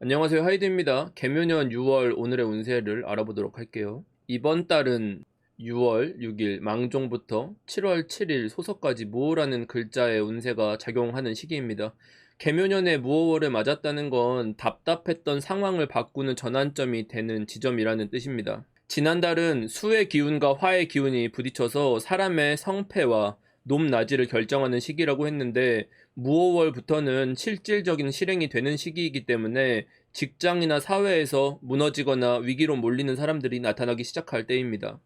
안녕하세요, 하이드입니다. 개묘년 6월 오늘의 운세를 알아보도록 할게요. 이번 달은 6월 6일 망종부터 7월 7일 소석까지 무호라는 글자의 운세가 작용하는 시기입니다. 개묘년에 무호월을 맞았다는 건 답답했던 상황을 바꾸는 전환점이 되는 지점이라는 뜻입니다. 지난달은 수의 기운과 화의 기운이 부딪혀서 사람의 성패와 높낮이를 결정하는 시기라고 했는데, 무오월부터는 실질적인 실행이 되는 시기이기 때문에 직장이나 사회에서 무너지거나 위기로 몰리는 사람들이 나타나기 시작할 때입니다.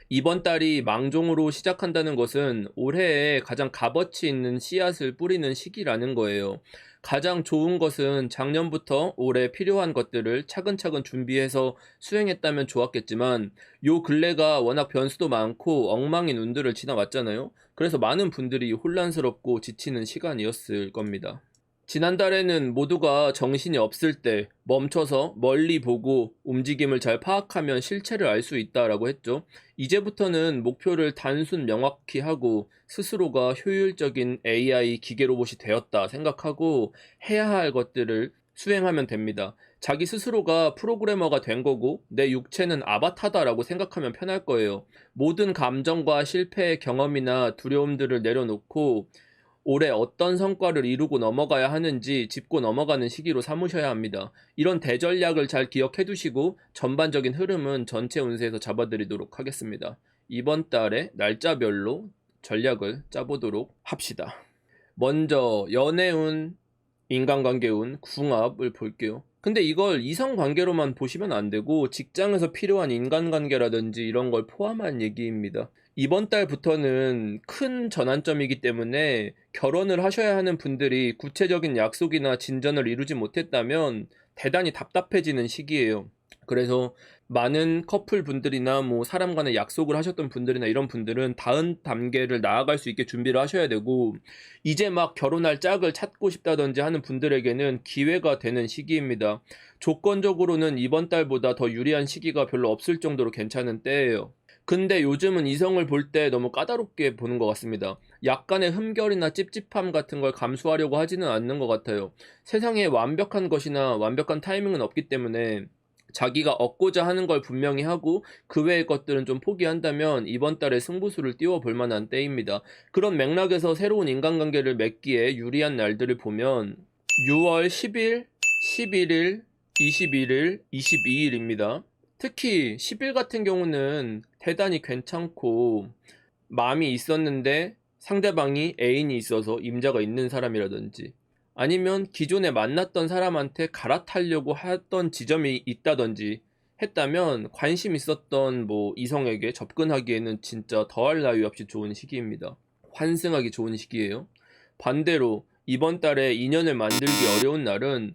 이번 달이 망종으로 시작한다는 것은 올해에 가장 값어치 있는 씨앗을 뿌리는 시기라는 거예요. 가장 좋은 것은 작년부터 올해 필요한 것들을 차근차근 준비해서 수행했다면 좋았겠지만, 요 근래가 워낙 변수도 많고 엉망인 운들을 지나왔잖아요. 그래서 많은 분들이 혼란스럽고 지치는 시간이었을 겁니다. 지난달에는 모두가 정신이 없을 때 멈춰서 멀리 보고 움직임을 잘 파악하면 실체를 알 수 있다라고 했죠. 이제부터는 목표를 단순 명확히 하고 스스로가 효율적인 AI 기계 로봇이 되었다 생각하고 해야 할 것들을 수행하면 됩니다. 자기 스스로가 프로그래머가 된 거고 내 육체는 아바타다라고 생각하면 편할 거예요. 모든 감정과 실패의 경험이나 두려움들을 내려놓고 올해 어떤 성과를 이루고 넘어가야 하는지 짚고 넘어가는 시기로 삼으셔야 합니다. 이런 대전략을 잘 기억해 두시고 전반적인 흐름은 전체 운세에서 잡아드리도록 하겠습니다. 이번 달에 날짜별로 전략을 짜보도록 합시다. 먼저 연애운, 인간관계운, 궁합을 볼게요. 근데 이걸 이성관계로만 보시면 안 되고 직장에서 필요한 인간관계라든지 이런 걸 포함한 얘기입니다. 이번 달부터는 큰 전환점이기 때문에 결혼을 하셔야 하는 분들이 구체적인 약속이나 진전을 이루지 못했다면 대단히 답답해지는 시기예요. 그래서 많은 커플 분들이나 뭐 사람 간에 약속을 하셨던 분들이나 이런 분들은 다음 단계를 나아갈 수 있게 준비를 하셔야 되고, 이제 막 결혼할 짝을 찾고 싶다든지 하는 분들에게는 기회가 되는 시기입니다. 조건적으로는 이번 달보다 더 유리한 시기가 별로 없을 정도로 괜찮은 때예요. 근데 요즘은 이성을 볼 때 너무 까다롭게 보는 것 같습니다. 약간의 흠결이나 찝찝함 같은 걸 감수하려고 하지는 않는 것 같아요. 세상에 완벽한 것이나 완벽한 타이밍은 없기 때문에 자기가 얻고자 하는 걸 분명히 하고 그 외의 것들은 좀 포기한다면 이번 달에 승부수를 띄워볼 만한 때입니다. 그런 맥락에서 새로운 인간관계를 맺기에 유리한 날들을 보면 6월 10일, 11일, 21일, 22일입니다. 특히 10일 같은 경우는 대단히 괜찮고, 마음이 있었는데 상대방이 애인이 있어서 임자가 있는 사람이라든지, 아니면 기존에 만났던 사람한테 갈아타려고 했던 지점이 있다든지 했다면 관심 있었던 뭐 이성에게 접근하기에는 진짜 더할 나위 없이 좋은 시기입니다. 환승하기 좋은 시기예요. 반대로 이번 달에 인연을 만들기 어려운 날은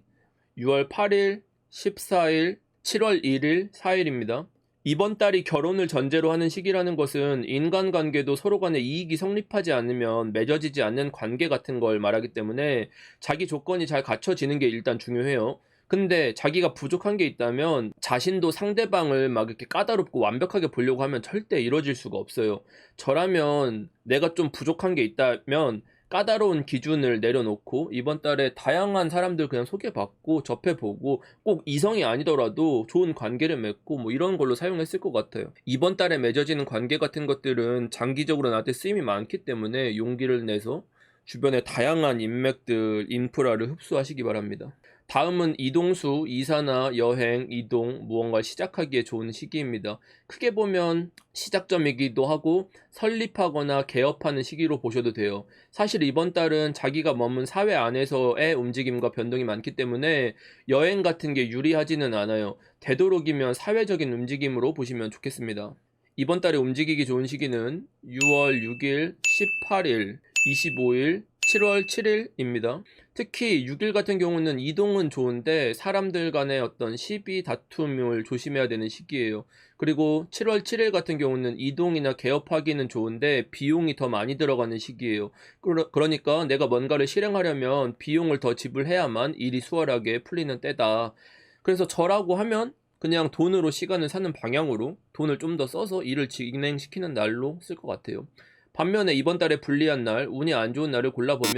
6월 8일, 14일, 7월 1일, 4일입니다. 이번 달이 결혼을 전제로 하는 시기라는 것은 인간관계도 서로 간에 이익이 성립하지 않으면 맺어지지 않는 관계 같은 걸 말하기 때문에 자기 조건이 잘 갖춰지는 게 일단 중요해요. 근데 자기가 부족한 게 있다면 자신도 상대방을 막 이렇게 까다롭고 완벽하게 보려고 하면 절대 이루어질 수가 없어요. 저라면 내가 좀 부족한 게 있다면 까다로운 기준을 내려놓고 이번 달에 다양한 사람들 그냥 소개받고 접해보고, 꼭 이성이 아니더라도 좋은 관계를 맺고 뭐 이런 걸로 사용했을 것 같아요. 이번 달에 맺어지는 관계 같은 것들은 장기적으로 나한테 쓰임이 많기 때문에 용기를 내서 주변의 다양한 인맥들, 인프라를 흡수하시기 바랍니다. 다음은 이동수, 이사나 여행, 이동, 무언가 시작하기에 좋은 시기입니다. 크게 보면 시작점이기도 하고 설립하거나 개업하는 시기로 보셔도 돼요. 사실 이번 달은 자기가 머문 사회 안에서의 움직임과 변동이 많기 때문에 여행 같은 게 유리하지는 않아요. 되도록이면 사회적인 움직임으로 보시면 좋겠습니다. 이번 달에 움직이기 좋은 시기는 6월 6일, 18일, 25일, 7월 7일입니다. 특히 6일 같은 경우는 이동은 좋은데 사람들 간의 어떤 시비, 다툼을 조심해야 되는 시기예요. 그리고 7월 7일 같은 경우는 이동이나 개업하기는 좋은데 비용이 더 많이 들어가는 시기예요. 그러니까 내가 뭔가를 실행하려면 비용을 더 지불해야만 일이 수월하게 풀리는 때다. 그래서 저라고 하면 그냥 돈으로 시간을 사는 방향으로 돈을 좀 더 써서 일을 진행시키는 날로 쓸 것 같아요. 반면에 이번 달에 불리한 날, 운이 안 좋은 날을 골라보면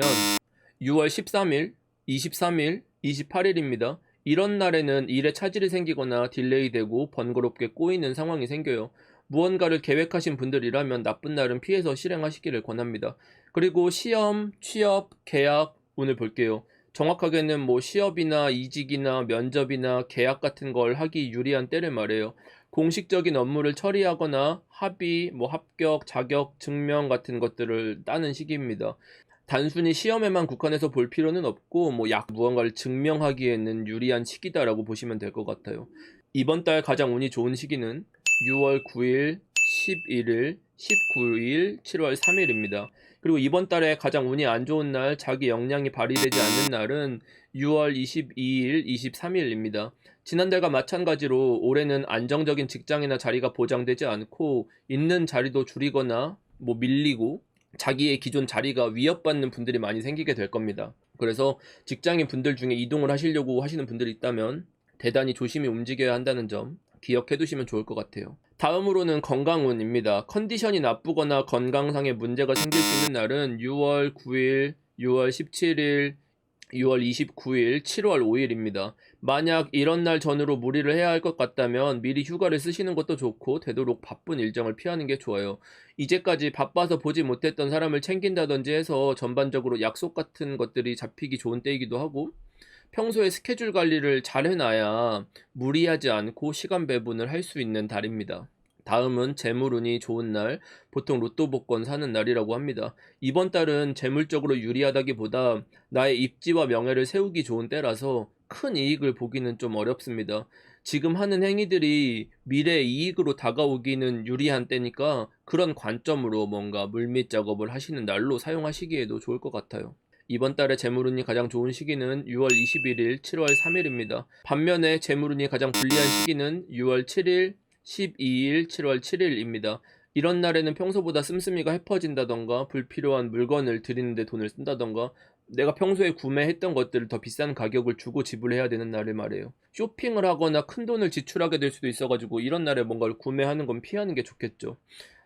6월 13일, 23일, 28일입니다. 이런 날에는 일에 차질이 생기거나 딜레이되고 번거롭게 꼬이는 상황이 생겨요. 무언가를 계획하신 분들이라면 나쁜 날은 피해서 실행하시기를 권합니다. 그리고 시험, 취업, 계약 오늘 볼게요. 정확하게는 뭐 시업이나 이직이나 면접이나 계약 같은 걸 하기 유리한 때를 말해요. 공식적인 업무를 처리하거나 합의, 뭐 합격, 자격, 증명 같은 것들을 따는 시기입니다. 단순히 시험에만 국한해서 볼 필요는 없고 뭐 무언가를 증명하기에는 유리한 시기다라고 보시면 될 것 같아요. 이번 달 가장 운이 좋은 시기는 6월 9일, 11일, 19일, 7월 3일입니다. 그리고 이번 달에 가장 운이 안 좋은 날, 자기 역량이 발휘되지 않는 날은 6월 22일, 23일입니다. 지난달과 마찬가지로 올해는 안정적인 직장이나 자리가 보장되지 않고 있는 자리도 줄이거나 뭐 밀리고 자기의 기존 자리가 위협받는 분들이 많이 생기게 될 겁니다. 그래서 직장인 분들 중에 이동을 하시려고 하시는 분들이 있다면 대단히 조심히 움직여야 한다는 점 기억해 두시면 좋을 것 같아요. 다음으로는 건강운입니다. 컨디션이 나쁘거나 건강상의 문제가 생길 수 있는 날은 6월 9일, 6월 17일, 6월 29일, 7월 5일입니다. 만약 이런 날 전후로 무리를 해야 할 것 같다면 미리 휴가를 쓰시는 것도 좋고 되도록 바쁜 일정을 피하는 게 좋아요. 이제까지 바빠서 보지 못했던 사람을 챙긴다든지 해서 전반적으로 약속 같은 것들이 잡히기 좋은 때이기도 하고 평소에 스케줄 관리를 잘 해놔야 무리하지 않고 시간 배분을 할 수 있는 달입니다. 다음은 재물운이 좋은 날, 보통 로또 복권 사는 날이라고 합니다. 이번 달은 재물적으로 유리하다기보다 나의 입지와 명예를 세우기 좋은 때라서 큰 이익을 보기는 좀 어렵습니다. 지금 하는 행위들이 미래의 이익으로 다가오기는 유리한 때니까 그런 관점으로 뭔가 물밑 작업을 하시는 날로 사용하시기에도 좋을 것 같아요. 이번 달에 재물운이 가장 좋은 시기는 6월 21일, 7월 3일입니다. 반면에 재물운이 가장 불리한 시기는 6월 7일, 12일, 7월 7일입니다. 이런 날에는 평소보다 씀씀이가 헤퍼진다던가 불필요한 물건을 들이는데 돈을 쓴다던가 내가 평소에 구매했던 것들을 더 비싼 가격을 주고 지불해야 되는 날을 말해요. 쇼핑을 하거나 큰 돈을 지출하게 될 수도 있어가지고 이런 날에 뭔가를 구매하는 건 피하는 게 좋겠죠.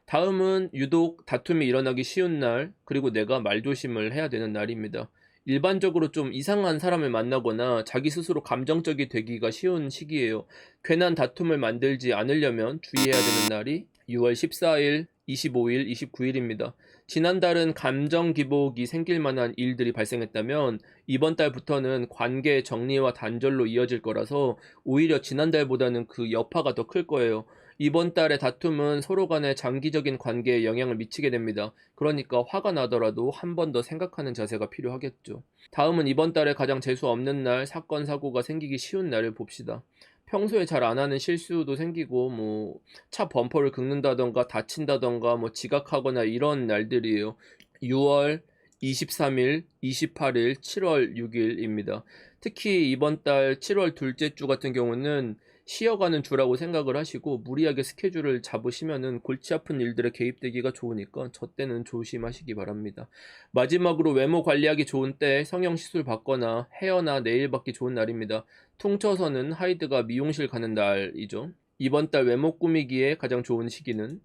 다음은 유독 다툼이 일어나기 쉬운 날, 그리고 내가 말조심을 해야 되는 날입니다. 일반적으로 좀 이상한 사람을 만나거나 자기 스스로 감정적이 되기가 쉬운 시기예요. 괜한 다툼을 만들지 않으려면 주의해야 되는 날이 6월 14일, 25일, 29일입니다. 지난달은 감정 기복이 생길 만한 일들이 발생했다면 이번 달부터는 관계 정리와 단절로 이어질 거라서 오히려 지난달보다는 그 여파가 더 클 거예요. 이번 달의 다툼은 서로 간의 장기적인 관계에 영향을 미치게 됩니다. 그러니까 화가 나더라도 한 번 더 생각하는 자세가 필요하겠죠. 다음은 이번 달에 가장 재수 없는 날, 사건, 사고가 생기기 쉬운 날을 봅시다. 평소에 잘 안 하는 실수도 생기고, 뭐, 차 범퍼를 긁는다던가, 다친다던가, 뭐, 지각하거나 이런 날들이에요. 6월 23일, 28일, 7월 6일입니다. 특히 이번 달 7월 둘째 주 같은 경우는 쉬어가는 주라고 생각을 하시고 무리하게 스케줄을 잡으시면은 골치 아픈 일들에 개입되기가 좋으니까 저 때는 조심하시기 바랍니다. 마지막으로 외모 관리하기 좋은 때 성형시술 받거나 헤어나 네일 받기 좋은 날입니다. 퉁쳐서는 하이드가 미용실 가는 날이죠. 이번 달 외모 꾸미기에 가장 좋은 시기는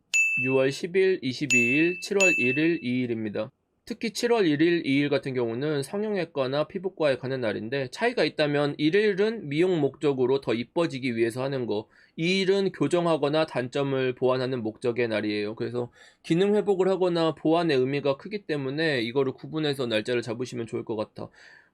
6월 10일, 22일, 7월 1일, 2일입니다. 특히 7월 1일, 2일 같은 경우는 성형외과나 피부과에 가는 날인데 차이가 있다면 1일은 미용 목적으로 더 이뻐지기 위해서 하는 거, 2일은 교정하거나 단점을 보완하는 목적의 날이에요. 그래서 기능 회복을 하거나 보완의 의미가 크기 때문에 이거를 구분해서 날짜를 잡으시면 좋을 것 같아.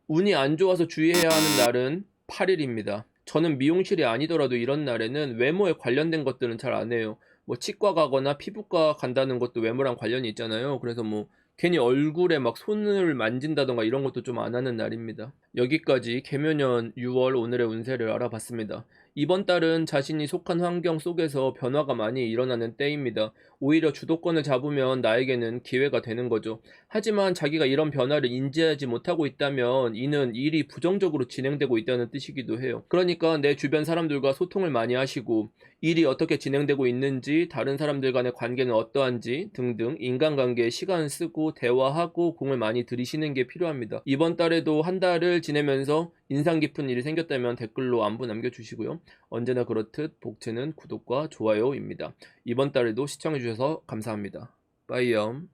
운이 안 좋아서 주의해야 하는 날은 8일입니다. 저는 미용실이 아니더라도 이런 날에는 외모에 관련된 것들은 잘 안 해요. 뭐 치과 가거나 피부과 간다는 것도 외모랑 관련이 있잖아요. 그래서 뭐 괜히 얼굴에 막 손을 만진다던가 이런 것도 좀 안 하는 날입니다. 여기까지 개묘년 6월 오늘의 운세를 알아봤습니다. 이번 달은 자신이 속한 환경 속에서 변화가 많이 일어나는 때입니다. 오히려 주도권을 잡으면 나에게는 기회가 되는 거죠. 하지만 자기가 이런 변화를 인지하지 못하고 있다면 이는 일이 부정적으로 진행되고 있다는 뜻이기도 해요. 그러니까 내 주변 사람들과 소통을 많이 하시고 일이 어떻게 진행되고 있는지, 다른 사람들 간의 관계는 어떠한지 등등 인간관계에 시간 쓰고 대화하고 공을 많이 들이시는 게 필요합니다. 이번 달에도 한 달을 지내면서 인상 깊은 일이 생겼다면 댓글로 안부 남겨주시고요. 언제나 그렇듯 복채는 구독과 좋아요입니다. 이번 달에도 시청해주셔서 감사합니다. 빠이염.